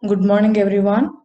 Good morning, everyone.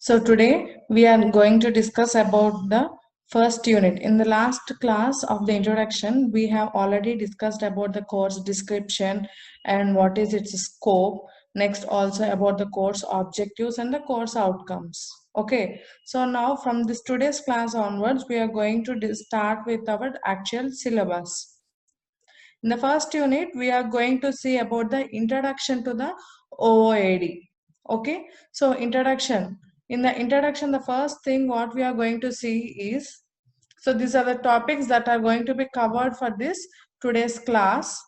So today we are going to discuss about the first unit. In the last class of the introduction, we have already discussed about the course description and what is its scope. Next, also about the course objectives and the course outcomes. Okay, so now from this today's class onwards, we are going to start with our actual syllabus. In the first unit, we are going to see about the introduction to the OOAD. Okay, so introduction. In the introduction, the first thing what we are going to see is, so these are the topics that are going to be covered for this today's class.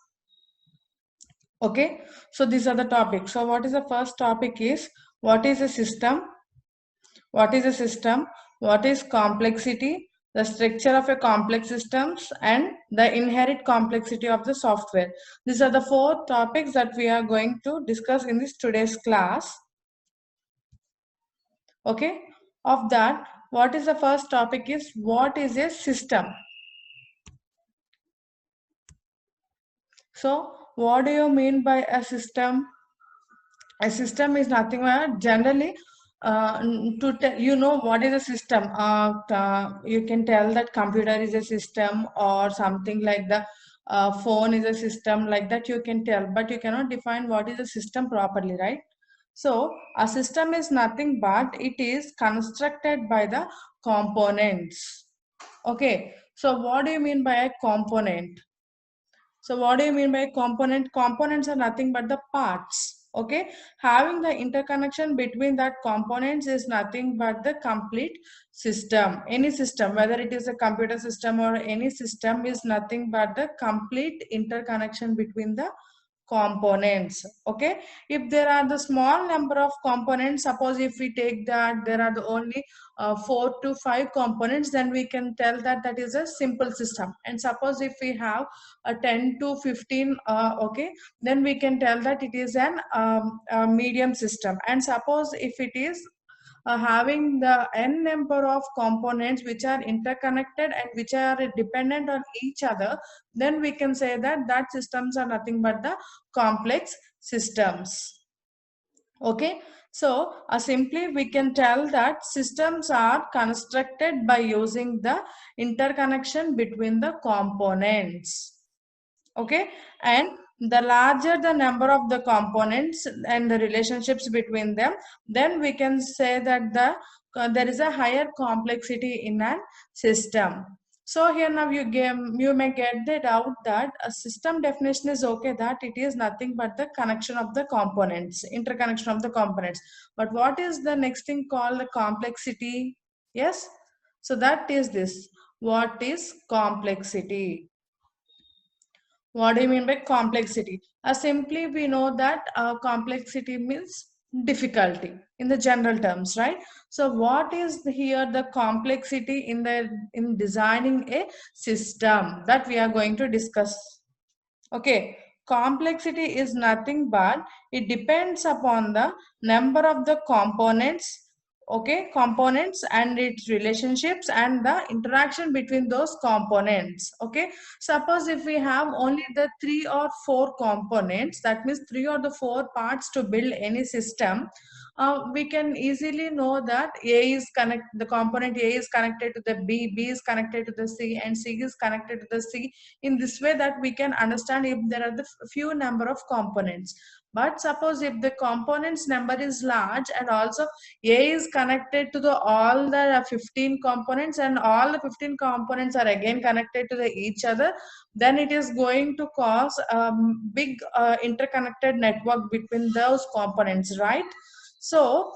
Okay, so these are the topics. So what is the first topic is, what is a system? What is a system? What is complexity? The structure of a complex systems and the inherent complexity of the software. These are the four topics that we are going to discuss in this today's class. Okay, of that, what is the first topic is, what is a system? So what do you mean by a system? A system is nothing but generally to tell you know what is a system. You can tell that computer is a system or something like the phone is a system, like that you can tell, but you cannot define what is a system properly, right? So a system is nothing but it is constructed by the components. Okay, so what do you mean by a component? So what do you mean by component? Components are nothing but the parts. Okay, having the interconnection between that components is nothing but the complete system. Any system, whether it is a computer system or any system, is nothing but the complete interconnection between the components. Okay, if there are the small number of components, suppose if we take that there are the only 4 to 5 components, then we can tell that that is a simple system. And suppose if we have a 10 to 15, okay, then we can tell that it is an a medium system. And suppose if it is having the n number of components which are interconnected and which are dependent on each other, then we can say that that systems are nothing but the complex systems. Okay, so simply we can tell that systems are constructed by using the interconnection between the components. Okay, and the larger the number of the components and the relationships between them, then we can say that there is a higher complexity in a system. So here now you may get the doubt that a system definition is okay, that it is nothing but the connection of the components, interconnection of the components. But what is the next thing called the complexity? Yes, so that is this. What is complexity? What do you mean by complexity? Simply we know that complexity means difficulty in the general terms, right? So what is here the complexity in designing a system that we are going to discuss? Okay, complexity is nothing but it depends upon the number of the components, okay, components and its relationships and the interaction between those components. Okay, suppose if we have only the 3 or 4 components, that means 3 or 4 parts to build any system, we can easily know that the component A is connected to the B is connected to the C, and C is connected to the C. In this way that we can understand if there are the few number of components. But suppose if the components number is large and also A is connected to the all the 15 components and all the 15 components are again connected to each other, then it is going to cause a big interconnected network between those components, right? So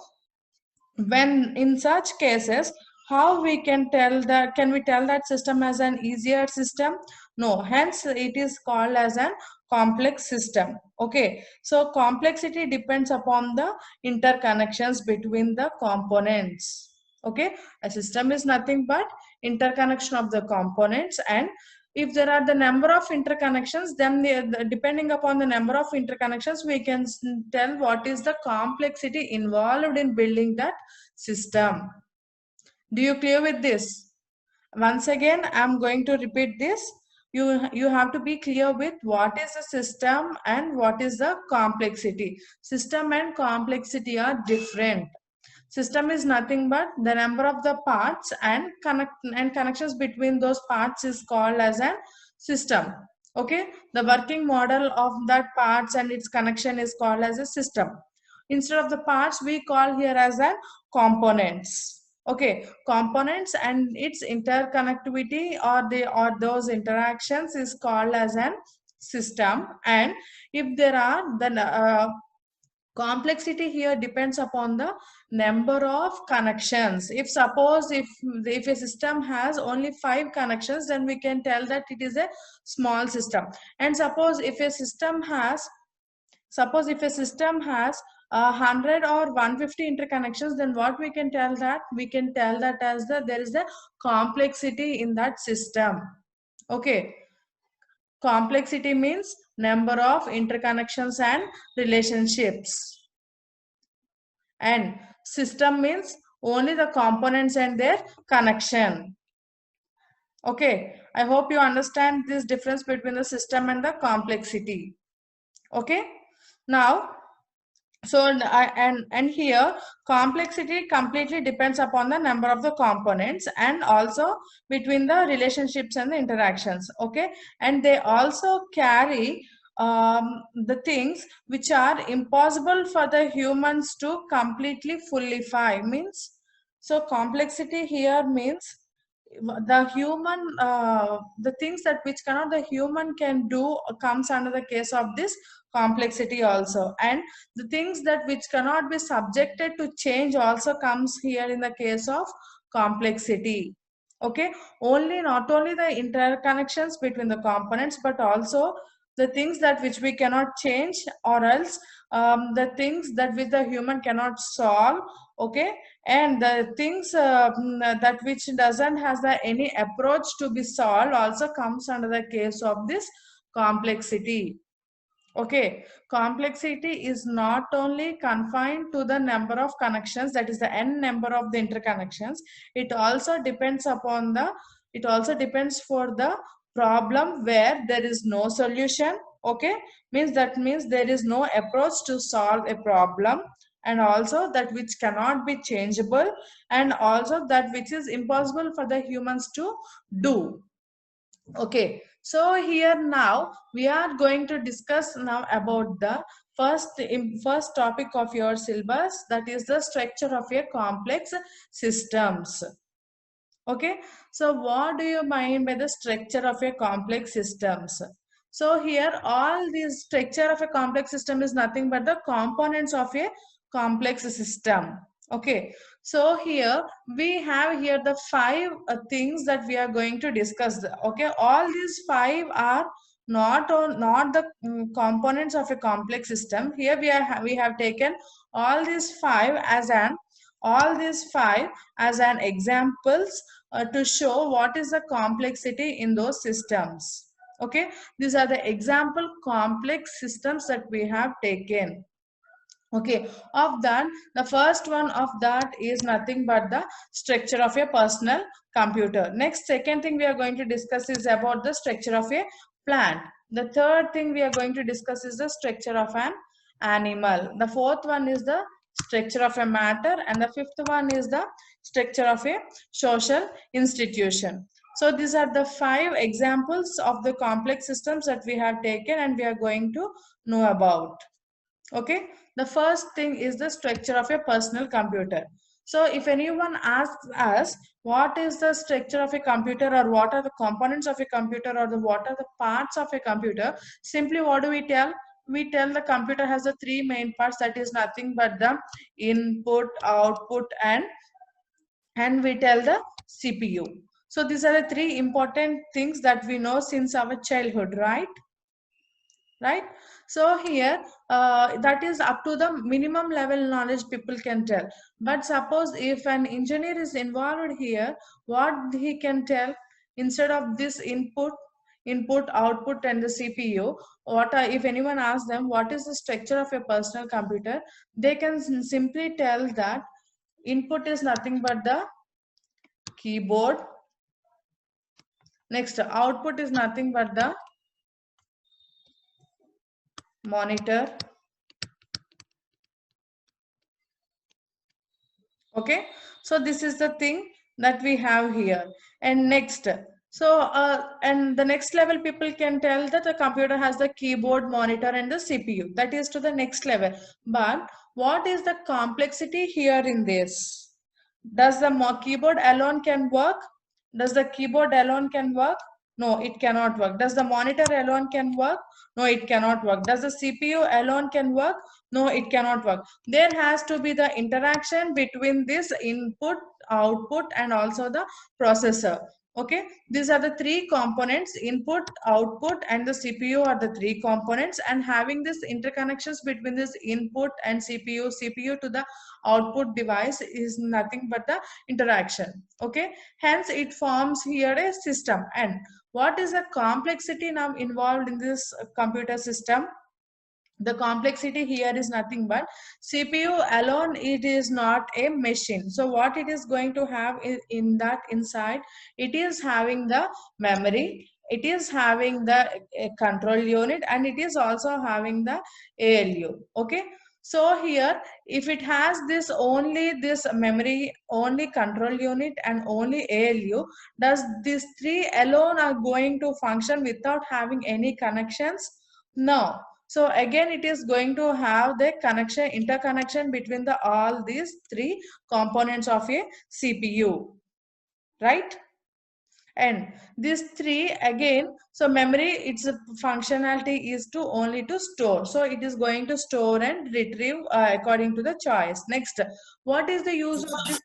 when in such cases, how we can tell that, can we tell that system as an easier system? No, hence it is called as an complex system. Okay, so complexity depends upon the interconnections between the components. Okay, a system is nothing but interconnection of the components, and if there are the number of interconnections, then depending upon the number of interconnections, we can tell what is the complexity involved in building that system. Do you clear with this? Once again, I'm going to repeat this. You have to be clear with what is the system and what is the complexity. System and complexity are different. System is nothing but the number of the parts and connections between those parts is called as a system. Okay, the working model of that parts and its connection is called as a system. Instead of the parts, we call here as a components. Okay, components and its interconnectivity or those interactions is called as a system. And if there are then complexity here depends upon the number of connections. If suppose if a system has only 5 connections, then we can tell that it is a small system. And suppose if a system has 100 or 150 interconnections, then what we can tell that? We can tell that as there is a complexity in that system. Okay, complexity means number of interconnections and relationships, and system means only the components and their connection. Okay, I hope you understand this difference between the system and the complexity. Okay, now and here complexity completely depends upon the number of the components and also between the relationships and the interactions. Okay, and they also carry the things which are impossible for the humans to completely fullify. Means, so complexity here means the human the things that which cannot the human can do comes under the case of this complexity also, and the things that which cannot be subjected to change also comes here in the case of complexity. Okay, not only the interconnections between the components, but also the things that which we cannot change, or else the things that which the human cannot solve. Okay, and the things that which doesn't has any approach to be solved also comes under the case of this complexity. Okay, complexity is not only confined to the number of connections, that is the n number of the interconnections. It also depends for the problem where there is no solution. Okay, means there is no approach to solve a problem, and also that which cannot be changeable, and also that which is impossible for the humans to do. Okay, so here now we are going to discuss now about the first topic of your syllabus, that is the structure of a complex systems. Okay, so what do you mean by the structure of a complex systems? So here all this structure of a complex system is nothing but the components of a complex system. Okay, so here we have here the 5 things that we are going to discuss. Okay, all these 5 are not the components of a complex system. Here we have taken all these 5 as an examples to show what is the complexity in those systems. Okay, these are the example complex systems that we have taken. Okay, of that, the first one of that is nothing but the structure of a personal computer. Next, second thing we are going to discuss is about the structure of a plant. The third thing we are going to discuss is the structure of an animal. The fourth one is the structure of a matter, and the fifth one is the structure of a social institution. So these are the 5 examples of the complex systems that we have taken and we are going to know about. Okay, the first thing is the structure of a personal computer. So if anyone asks us what is the structure of a computer, or what are the components of a computer, or what are the parts of a computer, simply what do we tell? We tell the computer has the 3 main parts, that is nothing but the input, output, and we tell the CPU. So these are the 3 important things that we know since our childhood, right? right? So here that is up to the minimum level knowledge people can tell. But suppose if an engineer is involved here, what he can tell, instead of this input output and the CPU, what if anyone asks them what is the structure of a personal computer, they can simply tell that input is nothing but the keyboard, next output is nothing but the monitor. Okay, so this is the thing that we have here. And next, and the next level people can tell that the computer has the keyboard, monitor and the CPU. That is to the next level. But what is the complexity here in this? Does the keyboard alone can work? Does the keyboard alone can work? No, it cannot work. Does the monitor alone can work? No, it cannot work. Does the CPU alone can work? No, it cannot work. There has to be the interaction between this input, output and also the processor. Okay, these are the three components: input, output and the CPU are the three components, and having this interconnections between this input and CPU to the output device is nothing but the interaction. Okay, hence it forms here a system. And what is the complexity now involved in this computer system? The complexity here is nothing but CPU alone, it is not a machine. So what it is going to have in that inside, it is having the memory, it is having the control unit, and it is also having the ALU. Okay, so here if it has this only this memory, only control unit and only ALU, does these three alone are going to function without having any connections? No. So again, it is going to have the connection, interconnection between the all these three components of a CPU, right? And these three again, so memory, its functionality is to only to store. So it is going to store and retrieve according to the choice. Next, what is the use of this?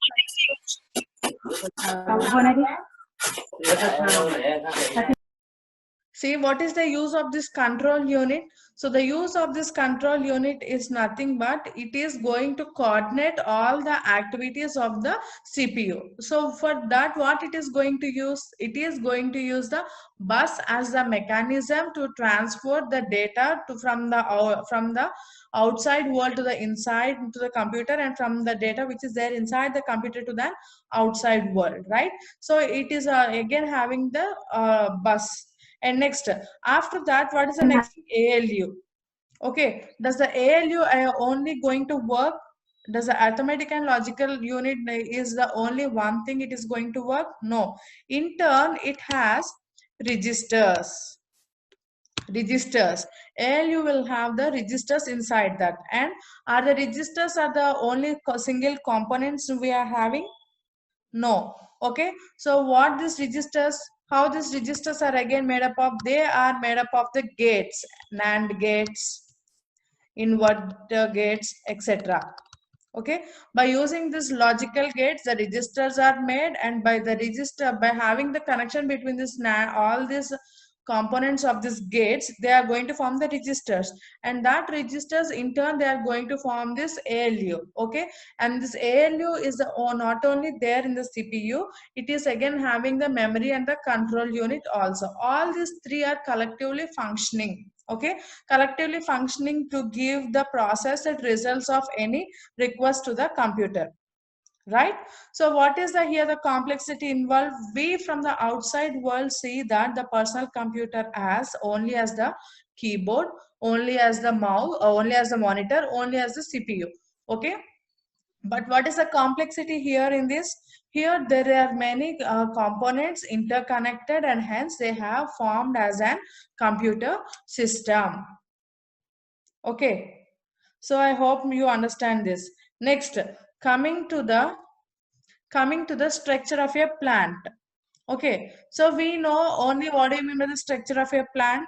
See, what is the use of this control unit? So the use of this control unit is nothing but it is going to coordinate all the activities of the CPU. So for that, what it is going to use? It is going to use the bus as the mechanism to transfer the data to from the outside world to the inside to the computer, and from the data which is there inside the computer to the outside world, right? So it is again having the bus. And next, after that, what is the next? ALU. Okay, does the ALU only going to work? Does the arithmetic and logical unit is the only one thing it is going to work? No. In turn, it has registers. Registers. ALU will have the registers inside that. And are the registers are the only single components we are having? No. Okay, so what these registers, how these registers are again made up of? They are made up of the gates, NAND gates, inverter gates, etc. Okay, by using this logical gates, the registers are made, and by the register, by having the connection between this all these components of these gates, they are going to form the registers, and that registers in turn they are going to form this ALU. Okay, and this ALU is not only there in the CPU, it is again having the memory and the control unit also. All these three are collectively functioning. Okay, collectively functioning to give the processed results of any request to the computer, right? So what is the here the complexity involved? We from the outside world see that the personal computer as only as the keyboard, only as the mouse, only as the monitor, only as the CPU. Okay, but what is the complexity here in this? Here there are many components interconnected, and hence they have formed as an computer system. Okay, so I hope you understand this. Next, coming to the structure of a plant. Okay, so we know only what do you mean by the structure of a plant?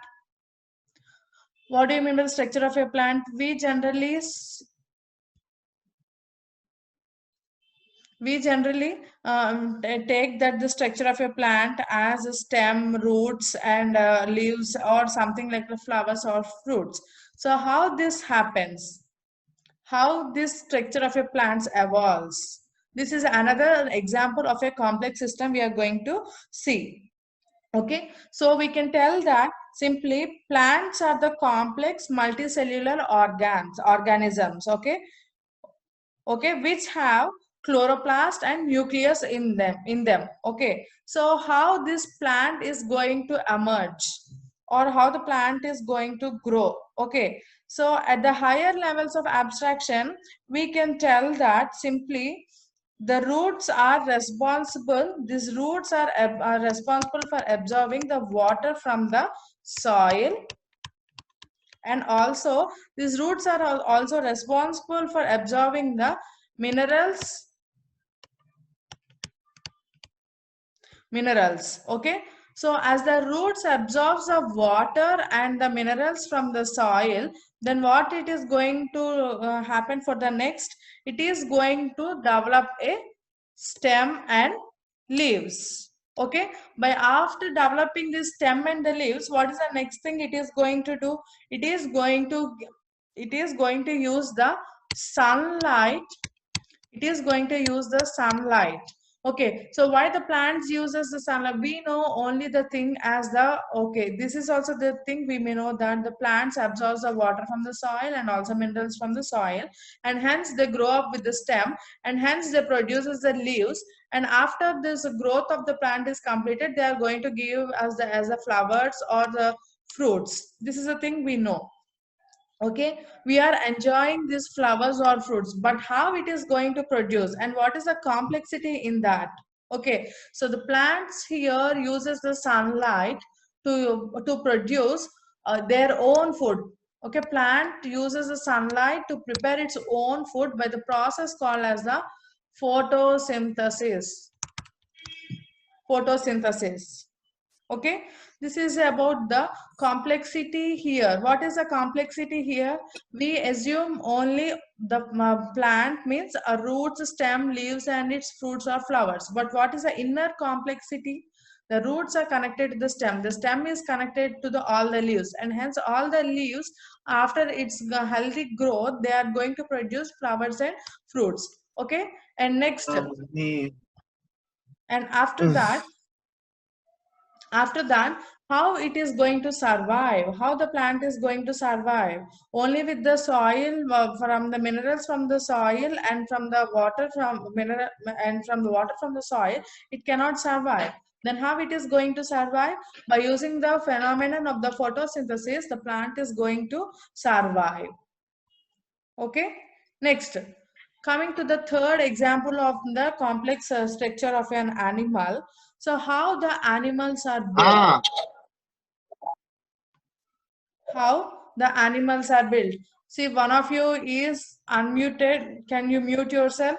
What do you mean by the structure of a plant? we generally take that the structure of a plant as a stem, roots, and leaves, or something like the flowers or fruits. So how this happens, how this structure of a plant evolves, this is another example of a complex system we are going to see. Okay, so we can tell that simply plants are the complex multicellular organisms. Okay, which have chloroplast and nucleus in them. Okay, so how this plant is going to emerge, or how the plant is going to grow. Okay, so at the higher levels of abstraction, we can tell that simply the roots are responsible, these roots are responsible for absorbing the water from the soil, and also these roots are also responsible for absorbing the minerals minerals. Okay, so as the roots absorbs the water and the minerals from the soil, then what it is going to happen for the next, it is going to develop a stem and leaves. Okay, by after developing this stem and the leaves, what is the next thing it is going to do? It is going to use the sunlight. It is going to use the sunlight. Okay, so why the plants uses the sunlight? We know only the thing as the, okay, this is also the thing we may know, that the plants absorbs the water from the soil and also minerals from the soil, and hence they grow up with the stem, and hence they produces the leaves, and after this growth of the plant is completed, they are going to give us the as the flowers or the fruits. This is the thing we know. Okay, we are enjoying these flowers or fruits, but how it is going to produce and what is the complexity in that? Okay, so the plants here uses the sunlight to produce their own food. Okay, plant uses the sunlight to prepare its own food by the process called as the photosynthesis. photosynthesis Okay, this is about the complexity here. What is the complexity here? We assume only the plant means a roots, stem, leaves, and its fruits or flowers. But what is the inner complexity? The roots are connected to the stem is connected to all the leaves, and hence all the leaves, after its healthy growth, they are going to produce flowers and fruits. Okay, and next, and after that, how it is going to survive, how the plant is going to survive? Only with the soil, from the minerals from the soil and from the water from mineral and from the water from the soil, it cannot survive. Then how it is going to survive? By using the phenomenon of the photosynthesis, the plant is going to survive. Okay, next, coming to the third example of the complex structure of an animal. So how the animals are built? How the animals are built? See, one of you is unmuted. Can you mute yourself?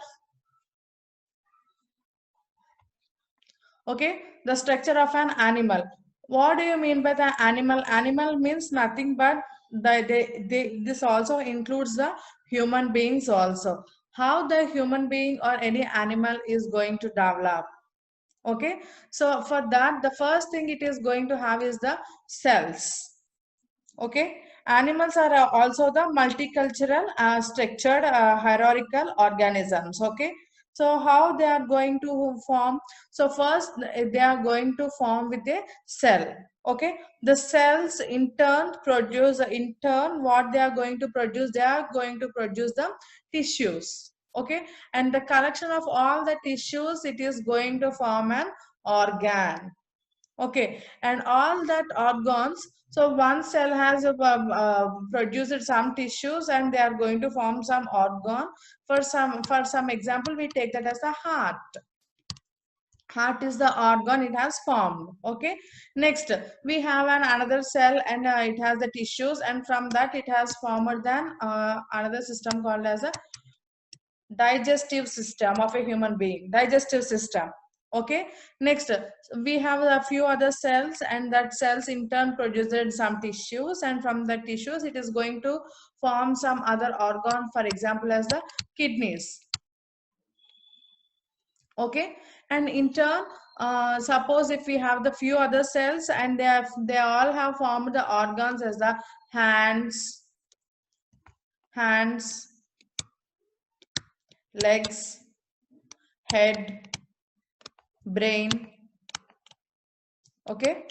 Okay, the structure of an animal. What do you mean by the animal? Animal means nothing but this also includes the human beings also. How the human being or any animal is going to develop? Okay, so for that, the first thing it is going to have is the cells. Okay, animals are also the multicultural, structured, hierarchical organisms. Okay, so how they are going to form? So first they are going to form with a cell. Okay, the cells in turn produce, in turn what they are going to produce? They are going to produce the tissues. Okay, and the collection of all the tissues, it is going to form an organ. Okay, and all that organs, so one cell has produced some tissues and they are going to form some organ. For some example, we take that as the heart. Heart is the organ it has formed. Okay, next we have another cell, and it has the tissues, and from that it has formed then another system called as a digestive system of a human being. Digestive system. Okay, next we have a few other cells, and that cells in turn produces some tissues, and from the tissues it is going to form some other organ, for example as the kidneys. Okay, and in turn, suppose if we have the few other cells and they all have formed the organs as the hands, legs, head, brain. Okay,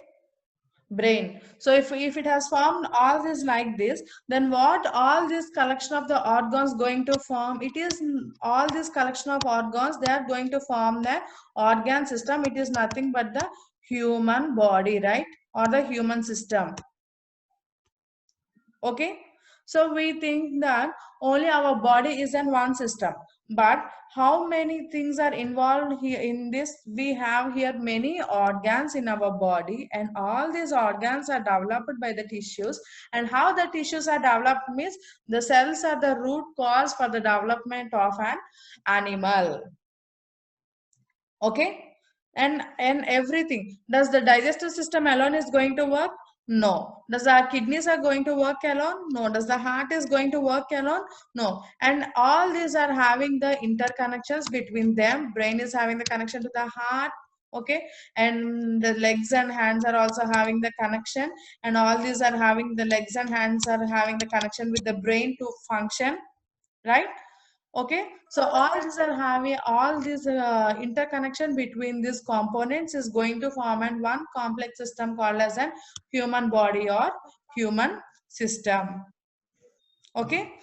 brain. So if it has formed all this like this, then what all this collection of the organs going to form? It is all this collection of organs, they are going to form the organ system. It is nothing but the human body, right? Or the human system. Okay, so we think that only our body is in one system, but how many things are involved here in this? We have here many organs in our body, and all these organs are developed by the tissues. And how the tissues are developed means the cells are the root cause for the development of an animal. Okay, and everything. Does the digestive system alone is going to work? No. Does our kidneys are going to work alone? No. Does the heart is going to work alone? No. And all these are having the interconnections between them. Brain is having the connection to the heart. Okay, and the legs and hands are also having the connection, and all these are having the legs and hands are having the connection with the brain to function, right? Okay, so all these are having all this interconnection between these components is going to form an one complex system called as an human body or human system. Okay,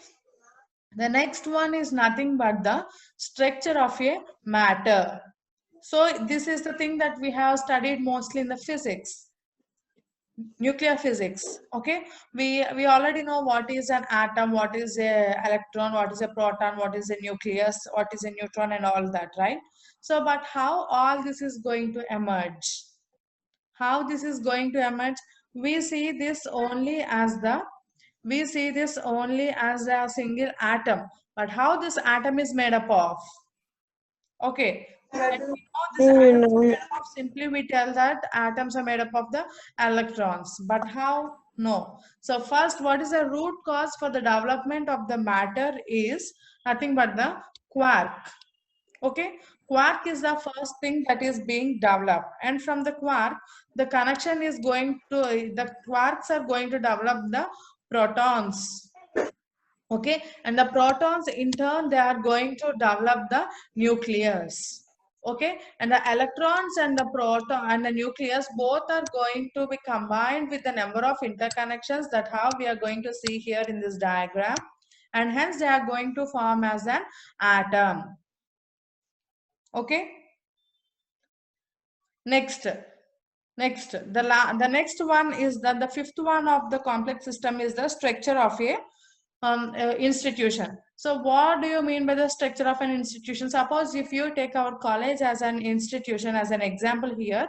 the next one is nothing but the structure of a matter. So this is the thing that we have studied mostly in the physics, nuclear physics. Okay, we already know what is an atom, what is a electron, what is a proton, what is a nucleus, what is a neutron, and all that, right? So but how all this is going to emerge, how this is going to emerge? We see this only as a single atom, but how this atom is made up of? Okay, and we know this atom is made up of, simply we tell that atoms are made up of the electrons. But how? No. So first, what is the root cause for the development of the matter is nothing but the quark. Okay, quark is the first thing that is being developed, and from the quark, the connection is going to the quarks are going to develop the protons. Okay, and the protons in turn they are going to develop the nucleus. Okay, and the electrons and the proton and the nucleus both are going to be combined with the number of interconnections that how we are going to see here in this diagram, and hence they are going to form as an atom. Okay, next the next one is that the fifth one of the complex system is the structure of a institution. So what do you mean by the structure of an institution? Suppose if you take our college as an institution as an example here,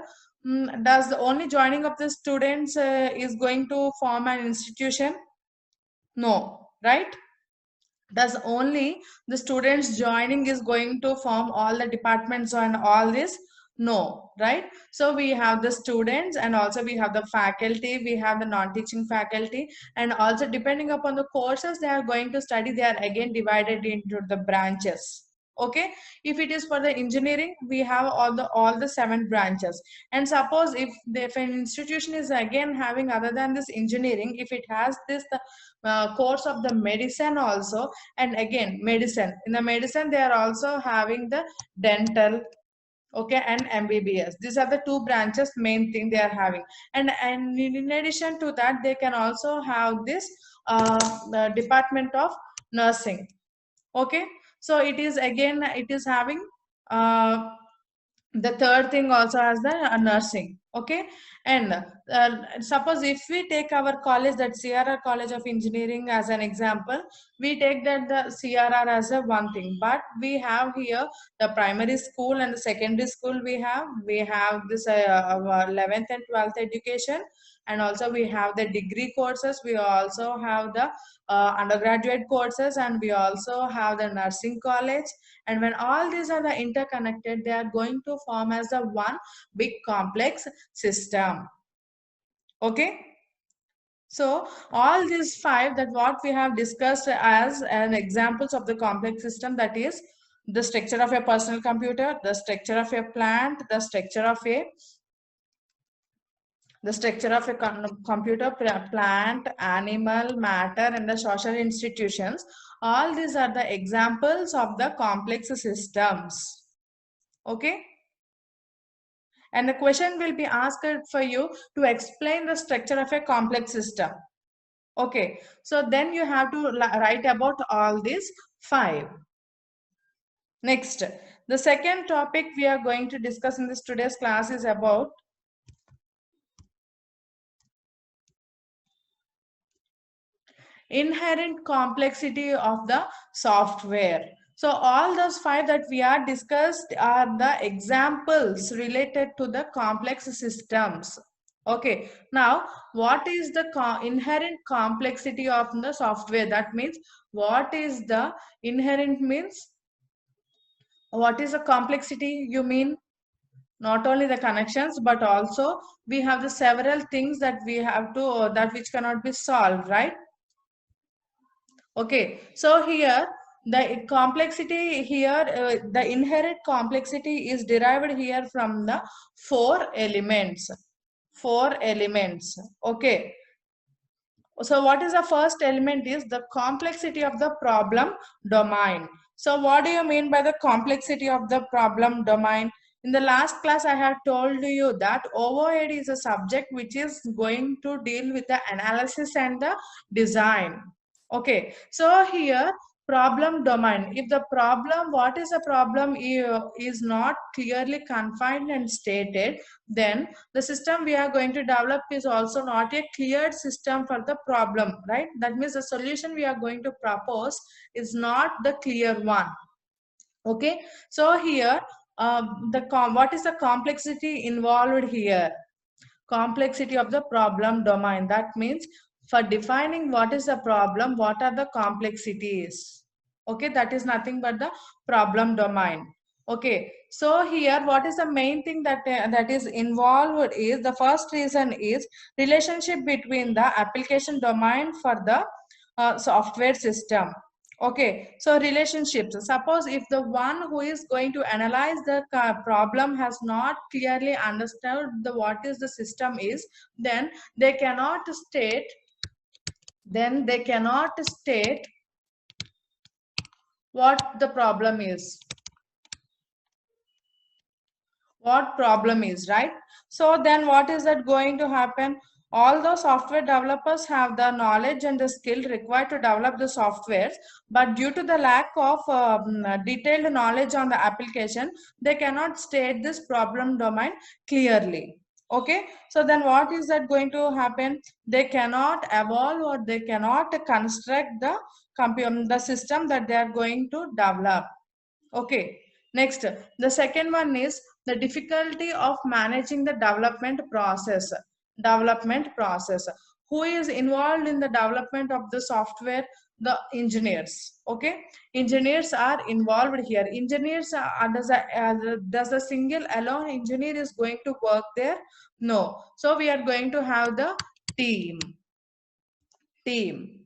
does the only joining of the students is going to form an institution? No, right? Does only the students joining is going to form all the departments and all this? No, right? So we have the students, and also we have the faculty, we have the non-teaching faculty, and also depending upon the courses they are going to study, they are again divided into the branches. Okay, if it is for the engineering, we have all the 7 branches. And suppose if an institution is again having, other than this engineering, if it has this course of the medicine also, and again medicine, in the medicine they are also having the dental, okay, and MBBS. These are the 2 branches main thing they are having. And in addition to that, they can also have this department of nursing. Okay, so it is having uh, the third thing also as the nursing. Okay, and suppose if we take our college, that CRR College of Engineering as an example, we take that the CRR as a one thing, but we have here the primary school and the secondary school. We have this 11th and 12th education, and also we have the degree courses, we also have the undergraduate courses, and we also have the nursing college. And when all these are the interconnected, they are going to form as a one big complex system. Okay, so all these 5 that what we have discussed as an examples of the complex system, that is the structure of a personal computer, the structure of a plant, the structure of a computer, plant, animal, matter, and the social institutions. All these are the examples of the complex systems. Okay. And the question will be asked for you to explain the structure of a complex system. Okay. So then you have to write about all these 5. Next, the second topic we are going to discuss in this today's class is about inherent complexity of the software. So all those 5 that we are discussed are the examples related to the complex systems. Okay, now what is the inherent complexity of the software? That means what is the inherent means? What is the complexity? You mean not only the connections, but also we have the several things that we have to that which cannot be solved, right? Okay, so here the complexity here, the inherent complexity is derived here from the 4 elements. 4 elements. Okay. So what is the first element is the complexity of the problem domain. So what do you mean by the complexity of the problem domain? In the last class, I have told you that OOAD is a subject which is going to deal with the analysis and the design. Okay, so here problem domain. If the problem, what is the problem is not clearly confined and stated, then the system we are going to develop is also not a cleared system for the problem, right? That means the solution we are going to propose is not the clear one. Okay, so here what is the complexity involved here? Complexity of the problem domain. That means for defining what is the problem, what are the complexities? Okay, that is nothing but the problem domain. Okay, so here what is the main thing that that is involved is the first reason is relationship between the application domain for the software system. Okay, so relationships. Suppose if the one who is going to analyze the problem has not clearly understood the what is the system is, then they cannot state. Then they cannot state what the problem is. What problem is, right? So then what is that going to happen? Although software developers have the knowledge and the skill required to develop the softwares, but due to the lack of detailed knowledge on the application, they cannot state this problem domain clearly. Okay, so then what is that going to happen? They cannot evolve or they cannot construct the system that they are going to develop. Okay, next, the second one is the difficulty of managing the development process. Development process. Who is involved in the development of the software? The engineers. Okay, engineers are involved here. Engineers does a single alone engineer is going to work there? No. So we are going to have the team.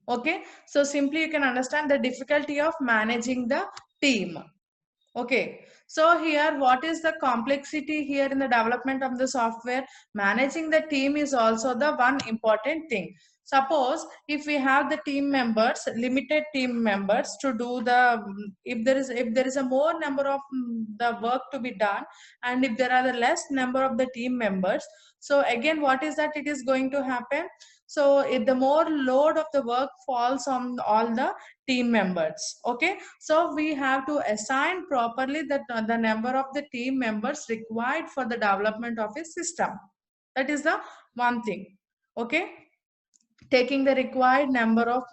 Okay, so simply you can understand the difficulty of managing the team. Okay, so here what is the complexity here in the development of the software? Managing the team is also the one important thing. Suppose if we have the team members, limited team members to do the, if there is a more number of the work to be done, and if there are the less number of the team members, so again what is that it is going to happen? So if the more load of the work falls on all the team members. Okay, so we have to assign properly the number of the team members required for the development of a system. That is the one thing. Okay, taking the required number of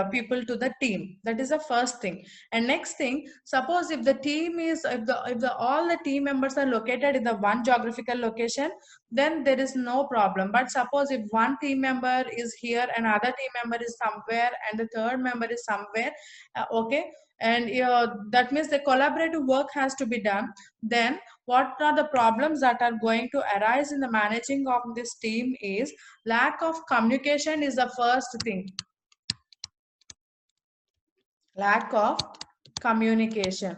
people to the team, that is the first thing. And next thing, suppose if the team is, if the all the team members are located in the one geographical location, then there is no problem. But suppose if one team member is here, another team member is somewhere, and the third member is somewhere, okay, and that means the collaborative work has to be done, then what are the problems that are going to arise in the managing of this team is lack of communication is the first thing. Lack of communication.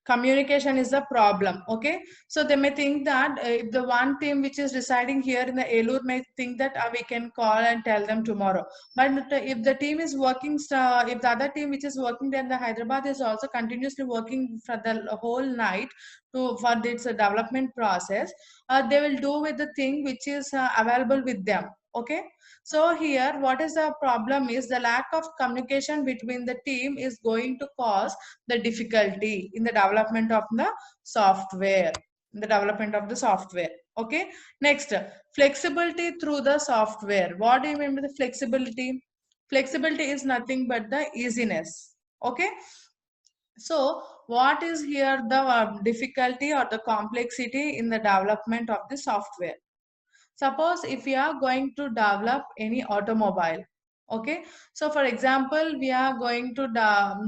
communication is the problem. Okay, so they may think that if the one team which is residing here in the Elur may think that we can call and tell them tomorrow, but if the team is working, if the other team which is working there in the Hyderabad is also continuously working for the whole night for this development process, they will do with the thing which is available with them. Okay, so here what is the problem is the lack of communication between the team is going to cause the difficulty in the development of the software, Okay, next, flexibility through the software. What do you mean by the flexibility? Flexibility is nothing but the easiness. Okay, so what is here the difficulty or the complexity in the development of the software? Suppose if we are going to develop any automobile, okay, so for example we are going to develop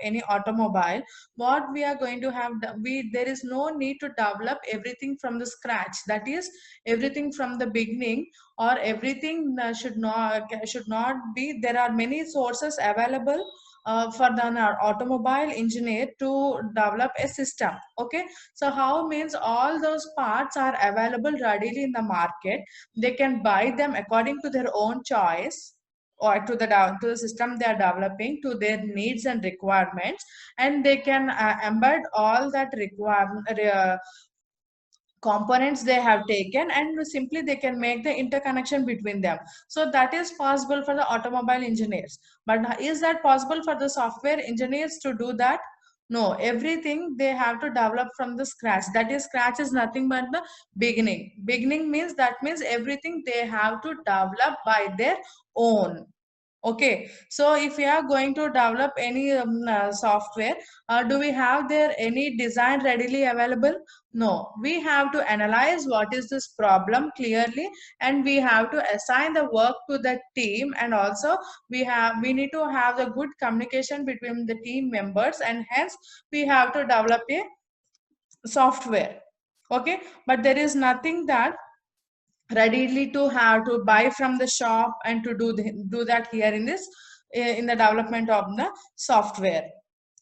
any automobile. What we are going to have, there is no need to develop everything from the scratch, that is everything from the beginning, or everything should not be. There are many sources available for the automobile engineer to develop a system. Okay, so how means all those parts are available readily in the market. They can buy them according to their own choice, or to the system they are developing to their needs and requirements, and they can embed all that components they have taken, and simply they can make the interconnection between them. So that is possible for the automobile engineers. But is that possible for the software engineers to do that? No, everything they have to develop from the scratch. That is, scratch is nothing but the beginning. Beginning means, that means everything they have to develop by their own. Okay, so if we are going to develop any software, do we have there any design readily available? No, we have to analyze what is this problem clearly, and we have to assign the work to the team, and also we need to have the good communication between the team members, and hence we have to develop a software. Okay, but there is nothing that readily to have to buy from the shop and to do that here in this in the development of the software.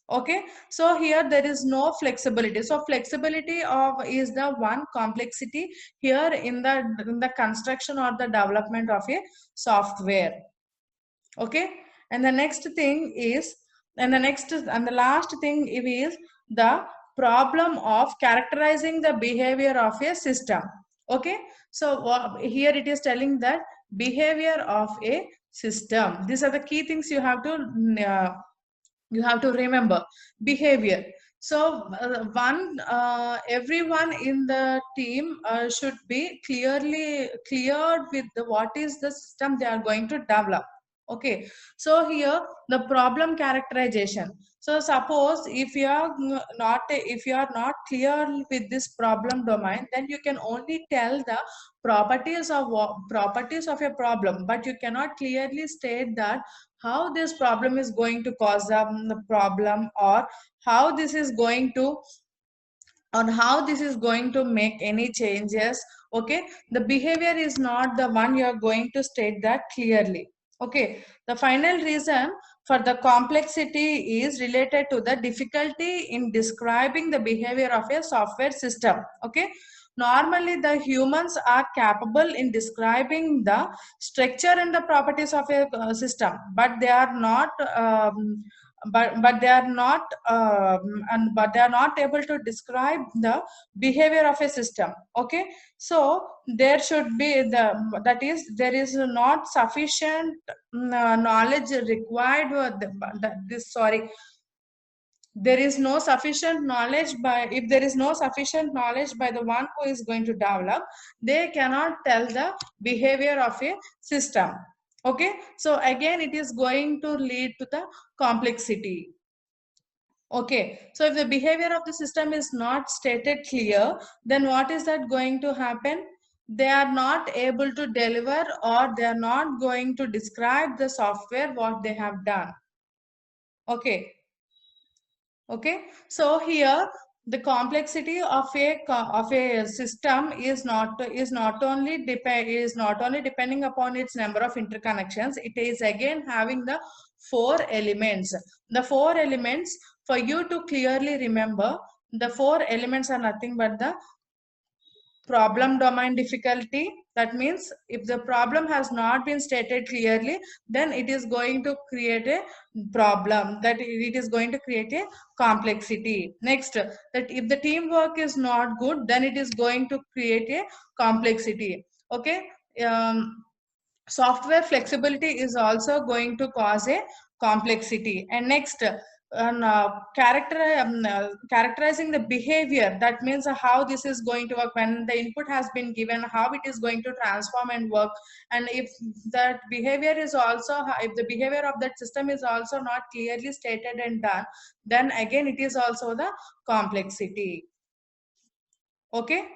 Okay, so here there is no flexibility. So flexibility of is the one complexity here in the construction or the development of a software. Okay, and the next thing is, and the last thing is the problem of characterizing the behavior of a system. Okay, so here it is telling that behavior of a system. These are the key things you have to remember. Behavior. So everyone in the team should be cleared with what is the system they are going to develop. Okay, so here the problem characterization. So suppose if you are not clear with this problem domain, then you can only tell the properties of a problem, but you cannot clearly state that how this problem is going to cause the problem, or how this is going to make any changes. Okay, the behavior is not the one you are going to state that clearly. Okay, the final reason for the complexity is related to the difficulty in describing the behavior of a software system. Okay, normally the humans are capable in describing the structure and the properties of a system, but they are not but they are not but they are not able to describe the behavior of a system. Okay, so there should be that is, there is not sufficient knowledge required there is no sufficient knowledge by if there is no sufficient knowledge by the one who is going to develop, they cannot tell the behavior of a system. Okay, so again it is going to lead to the complexity. Okay, so if the behavior of the system is not stated clear, then what is that going to happen? They are not able to deliver, or they are not going to describe the software what they have done. Okay, okay, so here the complexity of a system is not only depending upon its number of interconnections. It is again having the four elements. The four elements for you to clearly remember, the 4 elements are nothing but the problem domain difficulty. That means if the problem has not been stated clearly, then it is going to create a problem, that it is going to create a complexity. Next, that if the teamwork is not good, then it is going to create a complexity. Okay. Software flexibility is also going to cause a complexity. And next, characterizing the behavior, that means how this is going to work when the input has been given, how it is going to transform and work. And if that behavior is also, if the behavior of that system is also not clearly stated and done, then again it is also the complexity. Okay.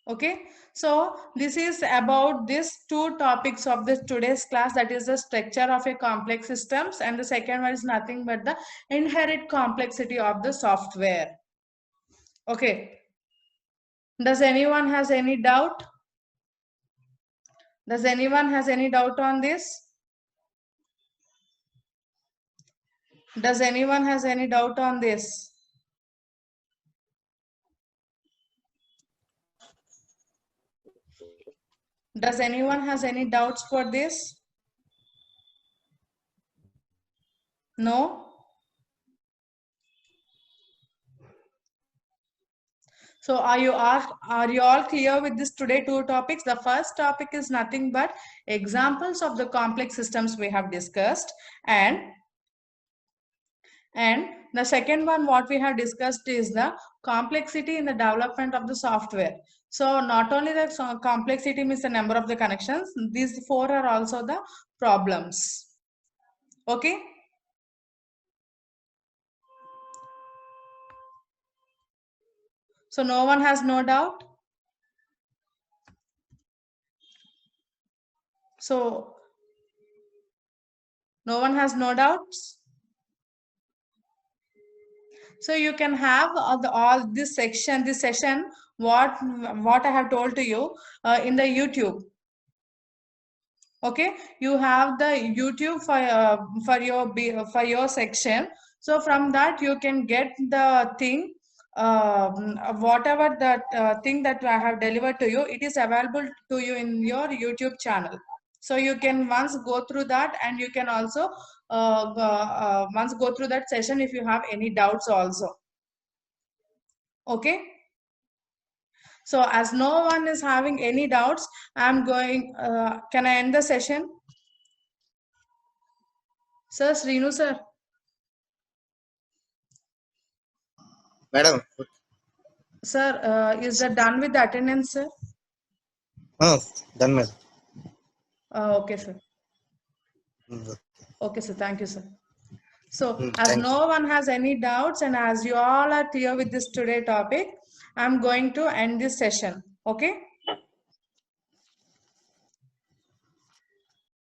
Okay, so this is about these 2 topics of this today's class, that is the structure of a complex systems, and the second one is nothing but the inherent complexity of the software. Okay, does anyone has any doubt? Does anyone has any doubt on this? Does anyone has any doubt on this? Does anyone has any doubts for this? No? So are you all clear with this today 2 topics? The first topic is nothing but examples of the complex systems we have discussed, and the second one what we have discussed is the complexity in the development of the software. So not only the complexity means the number of the connections, these 4 are also the problems. Okay. So no one has no doubt. So no one has no doubts. So you can have all this session, what I have told to you in the YouTube. Okay, you have the YouTube for your section. So from that you can get the thing, whatever that thing that I have delivered to you, it is available to you in your YouTube channel. So you can once go through that, and you can also once go through that session if you have any doubts also. Okay. So as no one is having any doubts, I'm going, can I end the session? Sir, Srinu sir. Madam. Sir, is that done with the attendance, sir? Done, madam. Okay, sir. Okay, sir. Thank you, sir. So as Thank no one has any doubts, and as you all are clear with this today topic, I'm going to end this session. Okay.